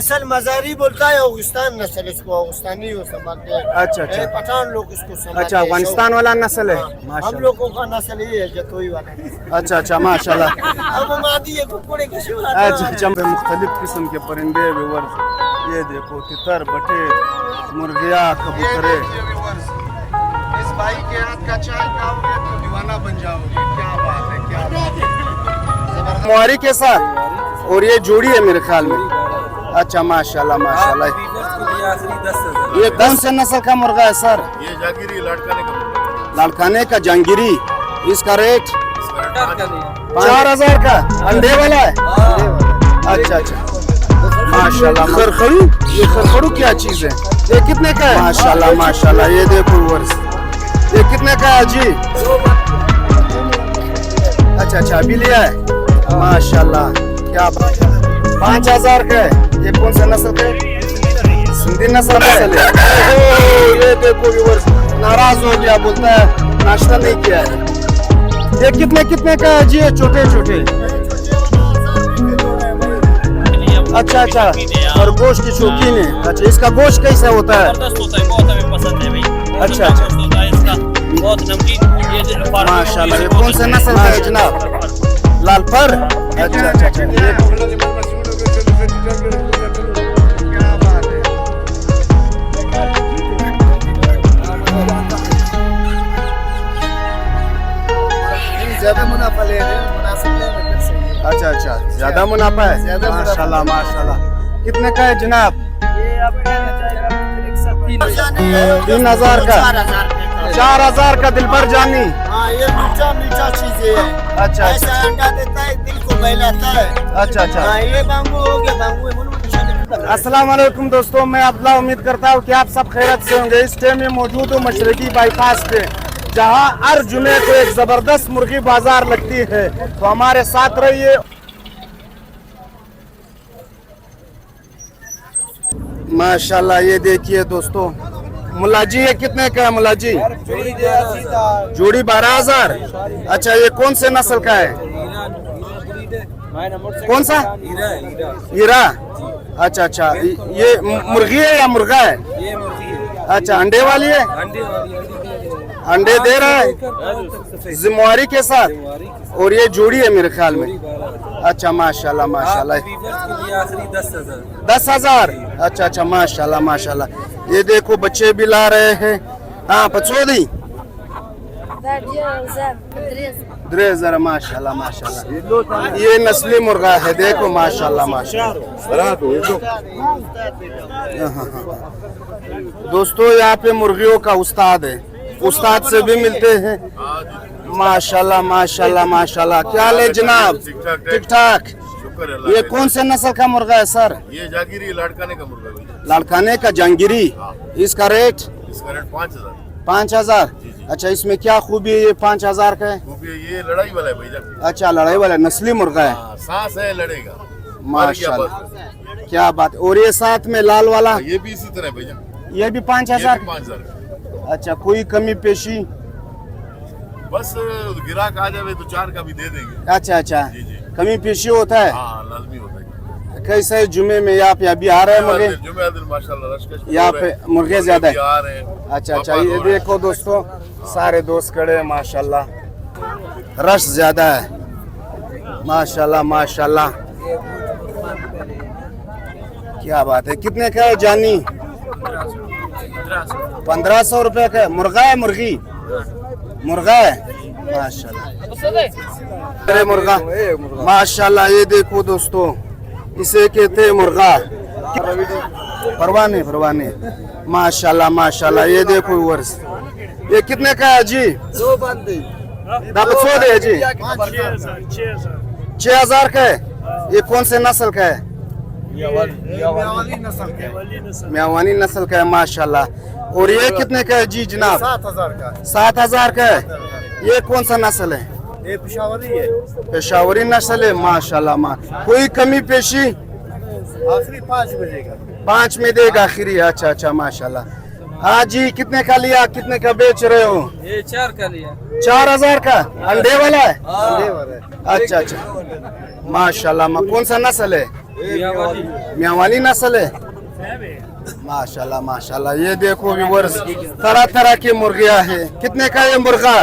नस्ल मजारी बोलता है, औगुस्तान नस्ल, इसको औगुस्तानी हो समझते हैं। अच्छा अच्छा पठान लोग इसको समझते हैं। अच्छा, अफगानिस्तान वाला नस्ल है हम माशाल्लाह। लोगों का नस्ल ये है, जतोई वाला। अच्छा अच्छा माशाल्लाह। अब मादी है कुकुड़े की शुरू। अच्छा अच्छा, मुख्तलिफ किस्म के परिंदे व्यूअर्स, ये देखो तितर, बटेर, मुर्गिया, कबूतरे। इस भाई के हाथ का चाय खाओगे तो दीवाना बन जाओगे। क्या बात है, क्या बात है। मुहारी के साथ, और ये जोड़ी है मेरे ख्याल में। अच्छा माशाल्लाह माशाल्लाह। ये कौन से नस्ल का मुर्गा है सर? ये जागीरी लाड़काने का मुर्गा। लाड़काने का जंगिरी। इसका रेट 4000 का, अंडे वाला है। अच्छा अच्छा माशाल्लाह। खरखरू, ये खरखरू क्या चीज है? ये कितने का है? माशाल्लाह माशाल्लाह। ये देखो वर्ष, ये कितने का है जी? अच्छा अच्छा, अभी लिया है माशाल्लाह। क्या 5000 का है। ये कौन सा नस्ल का है? सिंधी नस्ल है। ये देखो व्यूअर्स, नाराज हो गया, बोलता है नाश्ता नहीं किया है। ये कितने कितने का है जी? ये छोटे छोटे। अच्छा अच्छा, और गोश्त की शौकीन है। अच्छा, इसका गोश्त कैसा होता है? बहुत हमें पसंद है भाई। अच्छा अच्छा, बहुत नमकीन। माशाल्लाह। ये कौन सा नस्ल का है जनाब? लाल पर। अच्छा अच्छा अच्छा। ज्यादा मुनाफा ले रहे हैं, मुनासिब ले रहे हैं, फिर सही है। अच्छा अच्छा, ज्यादा मुनाफा है। ज्यादा मुनाफा। माशाल्लाह माशाल्लाह। कितने का है जनाब? ये आपका जाएगा 3000 का। 4000 का दिल भर जानी। हाँ, ये मीठा मीठा चीजें है। अच्छा ऐसा अंडा देता है, दिल को बहलाता है। अच्छा अच्छा। हाँ, ये बांगू हो गया, बांगू है। अस्सलाम वालेकुम दोस्तों, मैं अब्दुल्ला उम्मीद करता हूँ कि आप सब खैरियत से होंगे। इस टाइम में मौजूद हूँ मशरकी बाईपास पे, जहाँ हर जुमे को एक जबरदस्त मुर्गी बाजार लगती है। तो हमारे साथ रहिए। माशाल्लाह, ये देखिए दोस्तों, मुल्ला जी ये कितने का है मुल्ला जी? जोड़ी 12000। अच्छा, ये कौन से नस्ल का है? कौन सा? हीरा। अच्छा अच्छा, ये मुर्गी है या मुर्गा है? अच्छा, अंडे वाली है। अंडे दे रहा है जिम्मेवारी के साथ, और ये जोड़ी है मेरे ख्याल में। अच्छा माशाल्लाह माशाल्लाह। 10,000। अच्छा अच्छा माशाल्लाह माशाल्लाह। ये देखो बच्चे भी ला रहे हैं। हाँ पचोदी ड्रेजर माशाल्लाह माशाल्लाह। ये नस्ली मुर्गा है, देखो माशाल्लाह माशाल्लाह। दोस्तों यहाँ पे मुर्गियों का उस्ताद है, उस्ताद से भी मिलते हैं। माशाल्लाह माशाल्लाह माशाल्लाह। क्या हाल है जनाब? ठीक ठाक। ये कौन से नस्ल का मुर्गा है सर? ये जागीरी लाड़काने का मुर्गा है। लाड़काने का जंगिरी। इसका रेट? इसका रेट 5000। 5000। अच्छा, इसमें क्या खूबी है ये 5000 का है? खूबी ये लड़ाई वाला है भैया। अच्छा, लड़ाई वाला नस्ली मुर्गा है। सांस है, लड़ेगा। माशाल्लाह, क्या बात। और ये साथ में लाल वाला? ये भी इसी तरह भैया। ये भी 5000। 5000। अच्छा, कोई कमी पेशी? बस गिराक आ जाए तो 4 का भी दे देंगे। अच्छा अच्छा, जी जी, कमी पेशी होता है। हाँ लाजमी होता है। कैसे जुमे में यहाँ पे अभी आ रहे हैं मुर्गे? जुमे दिन माशाल्लाह रश यहाँ पे मुर्गे ज्यादा है। आ रहे हैं। अच्छा अच्छा, ये देखो दोस्तों, सारे दोस्त खड़े हैं माशाल्लाह, रश ज्यादा है माशाल्लाह माशाल्लाह। क्या बात है। कितने का है जानी? 1500 रुपए का। मुर्गा है मुर्गी? मुर्गा है माशाल्लाह। अरे मुर्गा माशाल्लाह। ये देखो दोस्तों, इसे कहते हैं मुर्गा। परवाने परवाने माशाल्लाह माशाल्लाह। ये देखो वर्ष, ये कितने का है जी? 2 बंदे दे जी। 6000 का है। ये कौन से नस्ल का है? म्यावानी नस्ल का है माशाल्लाह। और ये कितने का है जी जनाब? 7000 का। 7000 का है। ये कौन सा नस्ल है? ये पेशावरी है। पेशावरी नस्ल है माशाल्लाह। कोई कमी पेशी? आखिरी 5 बजे का। 5 में देगा आखिरी। अच्छा अच्छा माशाल्लाह। हाँ जी, कितने का लिया, कितने का बेच रहे हो? ये 4 का लिया। 4000 का। अंडे वाला है? अंडे वाला है। अच्छा अच्छा माशाल्लाह। कौन सा नस्ल है? मियावाली नस्ल है। माशाल्लाह माशाल्लाह। ये देखो व्यूअर्स, तरह तरह की मुर्गियां हैं। कितने का ये मुर्गा?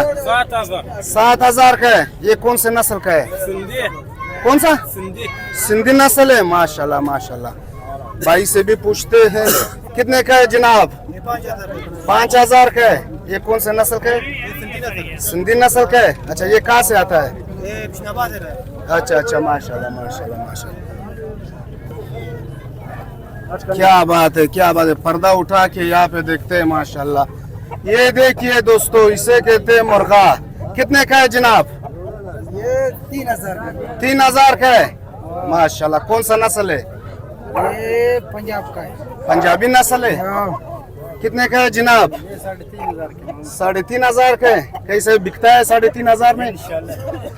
7,000 का है। ये कौन से नस्ल का है? कौन सा? सिंधी नस्ल है। माशाल्लाह माशाल्लाह। भाई से भी पूछते हैं कितने का है जनाब? 5,000 का है। ये कौन से नस्ल का है? सिंधी नस्ल का है। अच्छा, ये कहाँ से आता है? अच्छा अच्छा, माशाल्लाह माशाल्लाह माशाल्लाह। क्या बात है, क्या बात है। पर्दा उठा के यहाँ पे देखते हैं माशाल्लाह। ये देखिए दोस्तों, इसे कहते हैं मुर्गा। कितने का है जनाब? ये 3,000 का। 3,000 का है। माशाल्लाह। कौन सा नस्ल है? ये पंजाब का है। पंजाबी नस्ल है। कितने का है जनाब? 3,500 का है। कैसे बिकता है 3,500 में?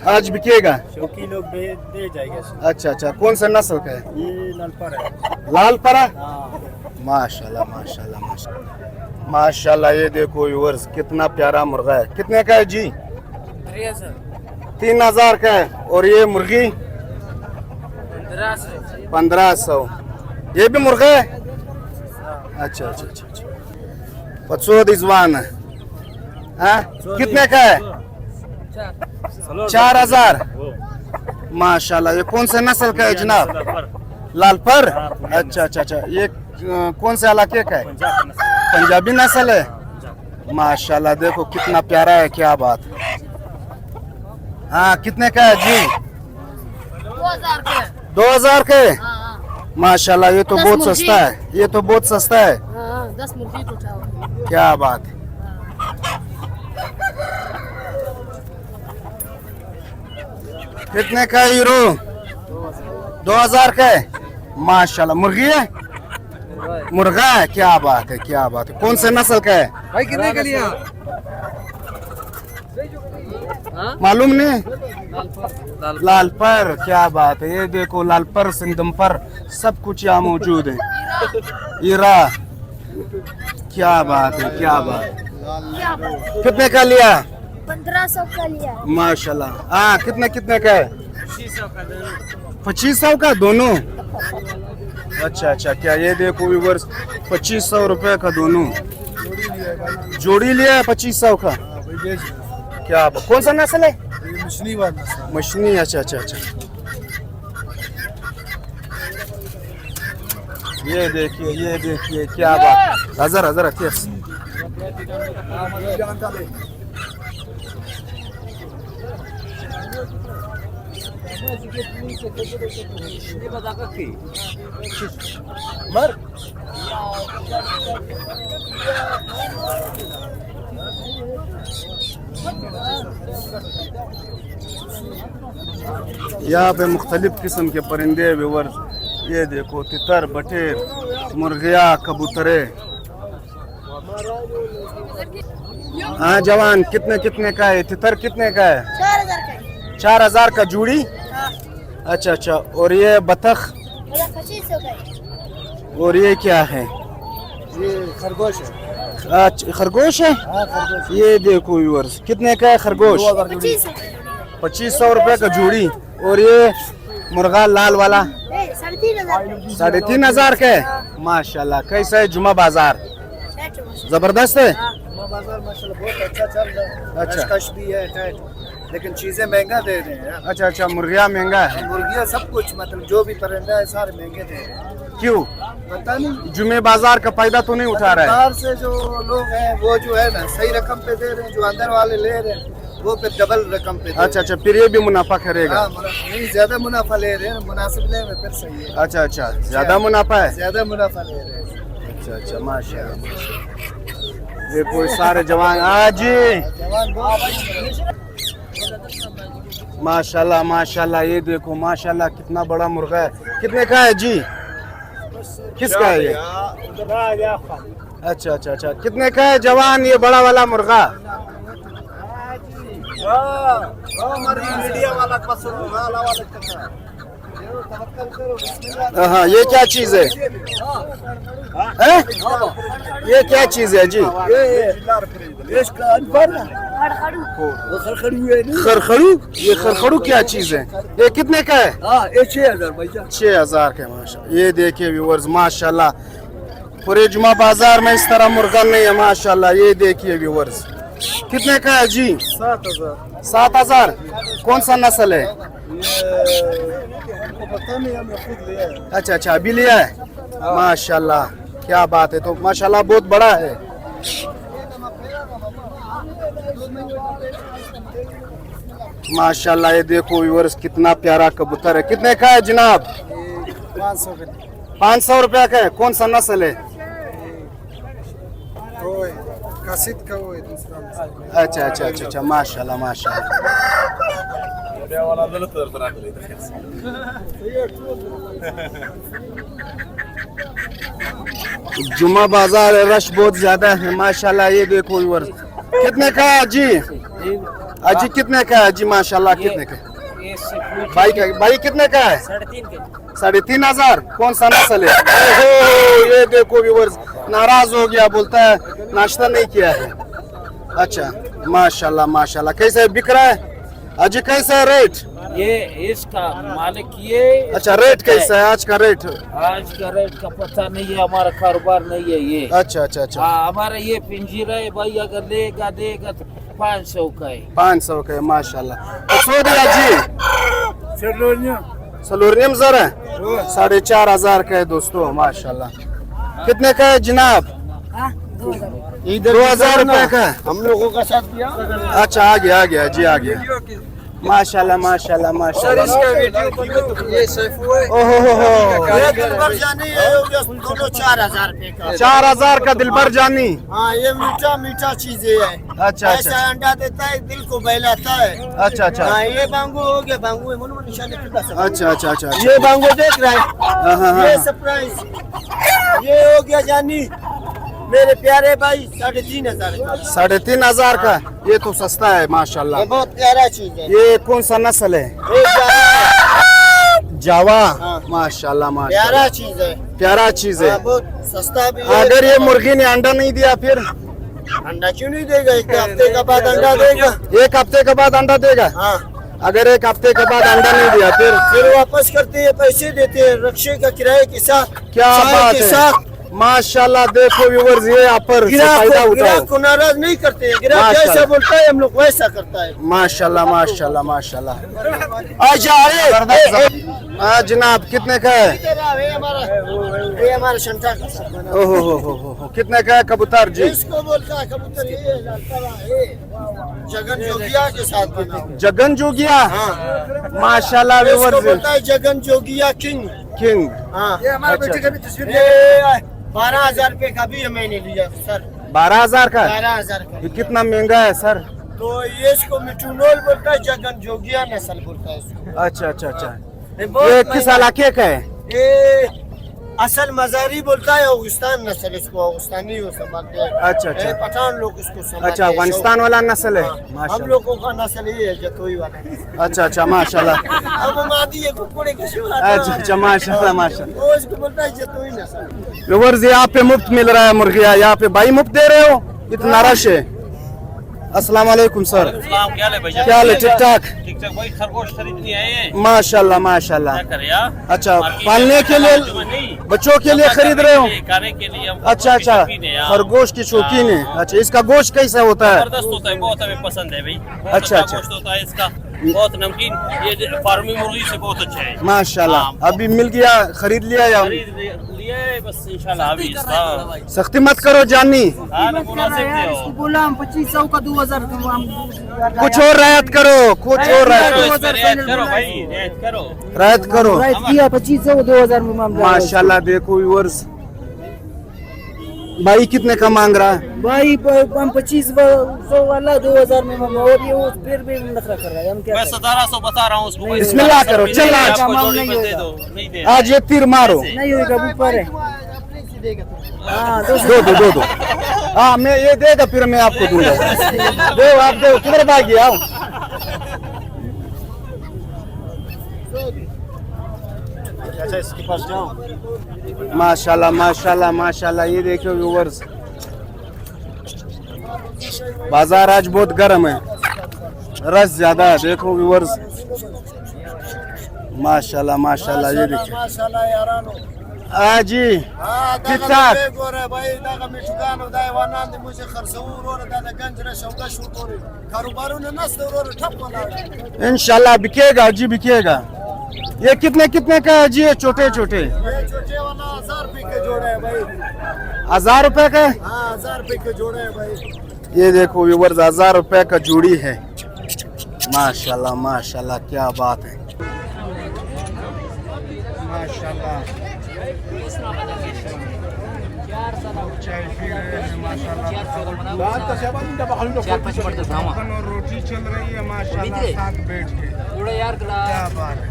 आज बिकेगा। शौकी लोग दे जाएगा। अच्छा अच्छा, कौन सा नस्ल का है? ये लालपर है। लालपरा। माशाल्लाह माशाल्लाह माशाल्लाह माशाल्लाह। ये देखो व्यूअर्स, कितना प्यारा मुर्गा है। कितने का है जी? 3,000 का है। और ये मुर्गी 1,500। ये भी मुर्गा है? अच्छा अच्छा अच्छा अच्छा। 500 हाँ? कितने का है? 4,000। माशाल्लाह। ये कौन से नस्ल का है जनाब? लालपर। अच्छा अच्छा अच्छा। ये कौन से इलाके का है? पंजाबी नस्ल है। माशाल्लाह। देखो कितना प्यारा है, क्या बात। हाँ, कितने का है जी? 2,000 का है। माशाल्लाह। ये तो बहुत सस्ता है। ये तो बहुत सस्ता है। 10 मुर्गी को चाहो। क्या बात है। कितने का है हीरो? 2,000 का है। माशाल्लाह। मुर्गी है? मुर्गा है। क्या बात है, क्या बात है। कौन से नस्ल का है? भाई कितने के लिए? मालूम नहीं। लालपर। क्या बात है। ये देखो, लालपर सिंधमपर सब कुछ यहाँ मौजूद है। हीरा। क्या बात है, क्या बात। कितने का लिया? 1500 का लिया। माशाल्लाह। हाँ, कितने कितने का है? 2500 का दोनों। अच्छा अच्छा। क्या ये देखो व्यूअर्स, 2500 रुपए का दोनों। जोड़ी लिया है 2500 का। क्या कौन सा नस्ल है? मछली। अच्छा अच्छा अच्छा। ये देखिए क्या बात। हजार हजार रखिए। यहाँ पे मुख्तलिफ किस्म के परिंदे व्यूअर्स। ये देखो, तितर, बटेर, मुर्गिया, कबूतरे। हाँ जवान, कितने कितने का है? तितर कितने का है? 4,000 का। 4,000 का जोड़ी। अच्छा अच्छा। और ये बतख? 2500 का है। और ये क्या है? ये खरगोश है। अच्छा, खरगोश है। हाँ, खरगोश। ये देखो व्यूअर्स, कितने का है खरगोश? 2500 रुपए का जोड़ी। और ये मुर्गा लाल वाला 3,500। 3,500 का है। माशाल्लाह। कैसा है जुमा बाजार? जबरदस्त है। बाजार माशाल्लाह बहुत अच्छा चल रहा है। अच्छा। कश भी है टाइट, लेकिन चीजें महंगा दे रहे हैं। अच्छा अच्छा। मुर्गिया महंगा है। मुर्गियाँ सब कुछ, मतलब जो भी परिंदा है सारे महंगे दे रहे हैं। क्यों? पता नहीं, जुमे बाजार का फायदा तो नहीं उठा रहा है? बाहर से जो लोग हैं वो जो है ना सही रकम पे दे रहे हैं, जो अंदर वाले ले रहे हैं वो फिर डबल रकम पे दे रहे हैं। अच्छा अच्छा। फिर ये भी मुनाफा करेगा? हाँ, नहीं ज्यादा मुनाफा ले रहे हैं, मुनासिब ले में फिर सही है। अच्छा अच्छा। ज्यादा मुनाफा है? ज्यादा मुनाफा ले रहे हैं। अच्छा अच्छा। माशाल्लाह। ये कोई सारे जवान आज माशाल्लाह माशाल्लाह। ये देखो माशाल्लाह, कितना बड़ा मुर्गा है। कितने का है जी? किसका है ये? अच्छा अच्छा अच्छा। कितने का है जवान ये बड़ा वाला मुर्गा? हाँ, ये क्या चीज है? हैं? ये क्या चीज है जी? खड़खड़ू वो खड़खड़ू है नहीं। खरखड़ू, ये खरखड़ू क्या चीज है? ये कितने का है? हाँ ये 6000 भैया। 6000 का माशाल्लाह। ये देखिए व्यूअर्स माशाल्लाह, पूरे जुमा बाजार में इस तरह मुर्गा नहीं है माशाल्लाह। ये देखिए व्यूअर्स, कितने का है जी? 7000। 7000। कौन सा नस्ल है? हमको पता नहीं, हमने खुद लिया है। अच्छा अच्छा, अभी लिया है माशाल्लाह, क्या बात है। तो माशाल्लाह बहुत बड़ा है। माशाल्लाह ये देखो व्यूअर्स, कितना प्यारा कबूतर है। कितने का है जनाब? 500 का 500 रुपया का है। कौन सा नस्ल है? वो है कासिद का, वो है दूसरा। अच्छा अच्छा अच्छा अच्छा, माशाल्लाह माशाल्लाह। जुमा बाजार है, रश बहुत ज्यादा है माशाल्लाह। ये देखो व्यूअर्स, कितने का है जी? अजी कितने का है जी? माशाल्लाह कितने का? भाई कितने का है? 3500। कौन सा नस्ल है? ओहो, ये देखो व्यूअर्स, नाराज हो गया, बोलता है नाश्ता नहीं किया है। अच्छा माशाल्लाह माशाल्लाह। कैसे बिक रहा है अजी? कैसा है रेट? ये इसका मालिक ये। अच्छा रेट कैसा है आज का रेट? आज का रेट का पता नहीं है, हमारा कारोबार नहीं है ये। अच्छा अच्छा अच्छा, हाँ, हमारा ये पिंजरा है भाई, अगर लेगा देगा तो 500 का है। 500 का है माशाल्लाह। तो सो दिया जी। सलोरियम जर है 4500 का है दोस्तों माशाल्लाह। कितने का है जनाब? 2000 रुपए का है। हम लोगों का साथ दिया। अच्छा आ गया जी, आ गया माशाल्लाह माशाल्लाह माशाल्लाह। ये सैफू है। ओहो हो, ये दिलबर जानी है, हो गया दोनों 4000 रुपए का। 4000 का दिलबर जानी। हाँ, ये मीठा मीठा चीजें है। अच्छा ऐसा अच्छा अंडा देता है, दिल को बहलाता है। अच्छा अच्छा हाँ, ये बांगो हो गया, बांगो है मनु निशाने कितना सब। अच्छा अच्छा अच्छा। ये बांगो देख रहा हाँ, हाँ, है, ये हाँ। सरप्राइज। ये हो गया जानी मेरे प्यारे भाई, 3500 का। 3500 का। ये तो सस्ता है माशाल्लाह। ये बहुत प्यारा चीज है। ये कौन सा नस्ल है? ये जानी जावा। हाँ। माशाल्लाह माशाल्लाह, प्यारा चीज है। प्यारा चीज है। हाँ, बहुत सस्ता भी है। अगर ये मुर्गी ने अंडा नहीं दिया फिर? अंडा क्यों नहीं देगा? एक हफ्ते के बाद अंडा देगा। 1 हफ्ते के बाद अंडा देगा। हाँ, अगर 1 हफ्ते के बाद अंडा नहीं दिया फिर वापस करते हैं, पैसे देते हैं रिक्शे का किराए के साथ, क्या चाय बात के है साथ। माशाल्लाह। देखो व्यूअर्स, ये आप पर से फायदा उठाओ। गिराक को नाराज नहीं करते हैं। गिराक माशाल्लाह। जैसा बोलता है हम लोग वैसा करता है। माशाल्लाह माशाल्लाह माशाल्लाह। अच्छा हाँ जनाब, कितने का है? ये हमारा शंटा का साथ बना। ओहो हो, कितने का है कबूतर जी? इसको बोलता है कबूतर, ये लालता है, जगन जोगिया के साथ बना। जगन जोगिया। हाँ, माशाल्लाह इसको व्यूअर्स, बोलता है जगन जोगिया किंग। किंग। हाँ, ये हमारे अच्छा, बेटे का भी तस्वीर है। ये 12,000 रुपए का भी मैंने लिया सर। 12000 का। 12,000 का। ये कितना महंगा है सर? तो ये इसको मिठूनोल बोलता है, जगन जोगिया नस्ल बोलता है इसको। अच्छा अच्छा अच्छा। बहुत ये किस महंगा। इलाके का है? ये असल मजारी बोलता है, औगिस्तान नस्ल, इसको औगिस्तानी हो समझते हैं। अच्छा, अच्छा। ये पठान लोग इसको समझते अच्छा, हैं। अफगानिस्तान वाला नस्ल है। हाँ, हम माशाल्लाह। लोगों का नस्ल ये है, जतोई वाला। अच्छा अच्छा माशाल्लाह। अब मादी है कुकुड़े के शिव। अच्छा अच्छा माशाल्लाह माशाल्लाह। वो इसको बोलता है जतोई नस्ल। व्यूअर्स, यहाँ पे मुफ्त मिल रहा है मुर्गिया। यहाँ पे भाई मुफ्त दे रहे हो? इतना रश है। अस्सलाम वालेकुम सर। सलाम, क्या हाल है भैया? क्या हाल है? ठीक ठाक ठीक ठाक भाई, खरगोश खरीदने आए हैं। माशाल्लाह माशाल्लाह। क्या करें यार? अच्छा, मार्केट पालने के लिए, नहीं, बच्चों के लिए खरीद रहे हो? खाने के लिए हम अच्छा अच्छा, शौकीन हैं यार। खरगोश की शौकीन है। अच्छा, इसका गोश्त कैसा होता है? जबरदस्त होता है, बहुत हमें पसंद है भाई। बहुत अच्छा, अच्छा। गोश्त होता है इसका, बहुत नमकीन। ये फार्मी मुर्गी से बहुत अच्छा है। माशाल्लाह। हाँ। अभी मिल गया, खरीद लिया या? खरीद लिए बस इंशाल्लाह अभी इसका। सख्ती मत करो जानी, हाँ, ना मुनासिब दे हो। बोला हम 2500 का 2000 कुछ और रायत करो, कुछ और रायत करो, करो, इसमें रियायत करो भाई, रियायत करो। रायत करो। किया 2500 2000 में मामला। माशाल्लाह। देखो व्यूअर्स, भाई कितने का मांग रहा है? भाई हम 2500 वाला 2000 में मामला, और ये वो फिर भी नखरा कर रहा है। हम क्या मैं 1700 बता रहा हूँ उसको भाई। बिस्मिल्लाह करो, चल आज। आपको जोड़ी में दे दो, नहीं दे। आज ये तीर मारो। नहीं होगा, ऊपर है। हाँ दो। हाँ, मैं ये देगा फिर मैं आपको दूंगा। दो आप दो। किधर भागी? आओ। अच्छा, इसके पास जाओ। माशाल्लाह माशाल्लाह माशाल्लाह। ये देखो व्यूअर्स, बाजार आज बहुत गर्म है, रस ज्यादा है। देखो व्यूअर्स, माशाल्लाह माशाल्लाह। ये देखिए माशाल्लाह यारानो जी, ठीक ठाक। इंशाल्लाह बिकेगा जी, बिकेगा। ये कितने कितने का है जी? ये छोटे छोटे छोटे वाला 1000 रुपए के जोड़े है भाई। 1000 रुपए का? हाँ 1000 रुपए के जोड़े है भाई। ये देखो व्यूअर्स, 1000 रुपए का जोड़ी है। माशाल्लाह माशाल्लाह, क्या बात है माशाल्लाह। रोटी चल रही है माशाल्लाह, साथ बैठ के। क्या बात है।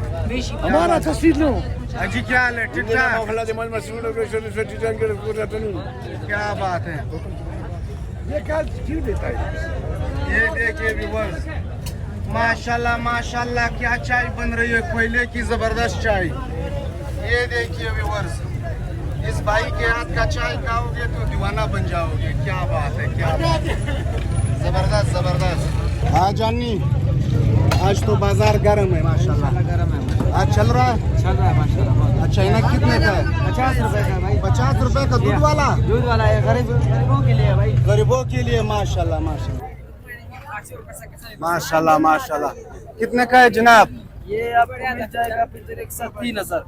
हमारा तस्वीर लो अजी, क्या हाल है? ठीक ठाक। क्या बात है। ये देखिए व्यूअर्स, माशाल्लाह माशाल्लाह, क्या चाय बन रही है, कोयले की जबरदस्त चाय। ये देखिए व्यूअर्स, इस भाई के हाथ का चाय खाओगे तो दीवाना बन जाओगे। क्या बात है, क्या बात है, जबरदस्त जबरदस्त। हाँ जानी, आज तो बाजार गर्म है माशाल्लाह। गर्म है आज, चल रहा है माशाल्लाह। अच्छा, इन्हें कितने का है? 50 रुपए का भाई। 50 रुपए का दूध वाला है, गरीबों के लिए भाई। गरीबों के लिए माशाल्लाह माशाल्लाह माशाल्लाह माशाल्लाह। कितने का है जनाब? ये आपको मिल जाएगा पिंजरे के साथ 3000।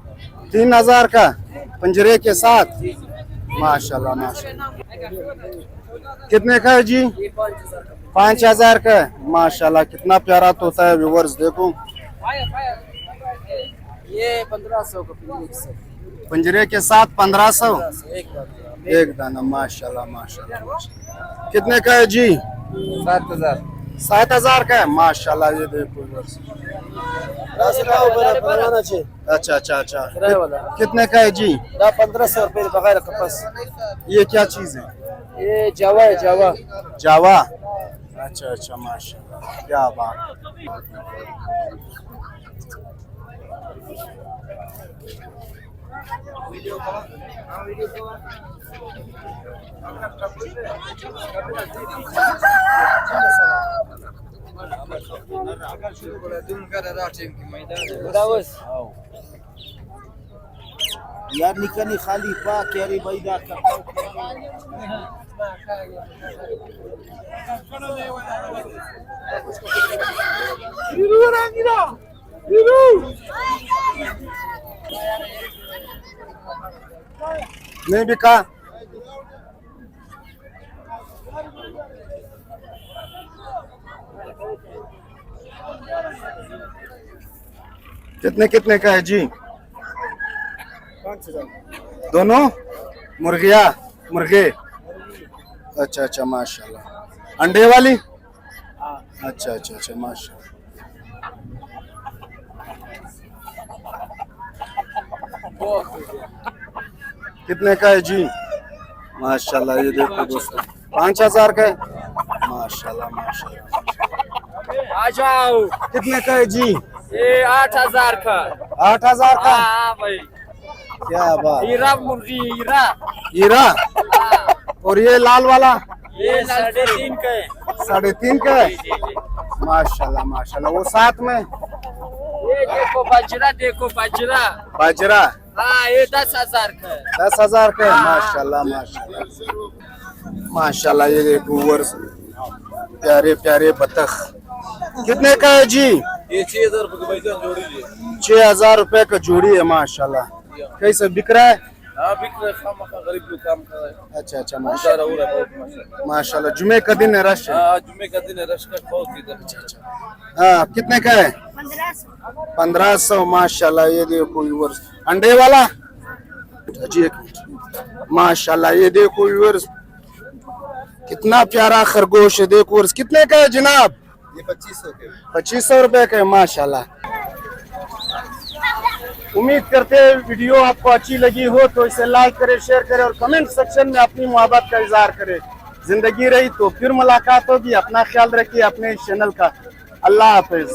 3000 का पंजरे के साथ? माशाल्लाह माशाल्लाह। कितने का है जी? 5000 का है। माशाल्लाह, कितना प्यारा तोता है व्यूअर्स। देखो ये 1500 का पंजरे के साथ 1500 एक एक दाना। माशाल्लाह माशाल्लाह माशाल्लाह। कितने का है जी? 7000। 7000 का है। माशाल्लाह, ये देखो व्यूअर्स। अच्छा अच्छा अच्छा। कितने का है जी? 1500 रुपए बगैर कपास। ये क्या चीज है? ये जावा है, जावा। जावा? अच्छा अच्छा माशाल्लाह, क्या बात। यार निकली खाली पाक यारी बैदा नहीं बिका? कितने कितने का है जी? 5000 दोनों मुर्गिया मुर्गे? अच्छा अच्छा माशाल्लाह। अंडे वाली? अच्छा अच्छा अच्छा माशाल्लाह। कितने का है जी? माशाल्लाह, ये देखो दोस्तों, 5000 का है। माशाल्लाह माशाल्लाह। आ जाओ। कितने का है जी? ये 8000 का। 8000 का? हाँ भाई। क्या बात। हीरा मुर्गी, हीरा। हीरा? और ये लाल वाला? ये 3.5 का है। 3.5 का है। माशाल्लाह माशाल्लाह। वो साथ में? ये देखो बाजरा, देखो बाजरा। बाजरा? हाँ, ये 10,000 का है। 10,000 का है। माशाल्लाह माशाल्लाह माशाल्लाह। ये देखो व्यूअर्स, प्यारे प्यारे बतख। कितने का है जी? ये 6000 रुपए का भाईजान जोड़ी है। 6000 रुपए का जोड़ी है। माशाल्लाह, कैसे बिक रहा है? हाँ बिक रहा है, खामखा गरीब लोग काम कर रहे हैं। अच्छा अच्छा माशाल्लाह हो रहा है बहुत माशाल्लाह। माशाल्लाह। जुमे का दिन है, रश है। हाँ जुम्मे का दिन है, रश का बहुत इधर। हाँ, कितने का है? 1500। 1500 माशाल्लाह। ये देखो व्यूअर्स, अंडे वाला जी, एक मिनट। माशाल्लाह, ये देखो व्यूअर्स, कितना प्यारा खरगोश है। देखो व्यूअर्स, कितने का है जनाब? ये 2500 के। 2500 रुपए का है। माशाल्लाह। उम्मीद करते हैं वीडियो आपको अच्छी लगी हो तो इसे लाइक करें, शेयर करें और कमेंट सेक्शन में अपनी मोहब्बत का इजहार करें। जिंदगी रही तो फिर मुलाकात होगी। अपना ख्याल रखिए अपने इस चैनल का। अल्लाह हाफिज।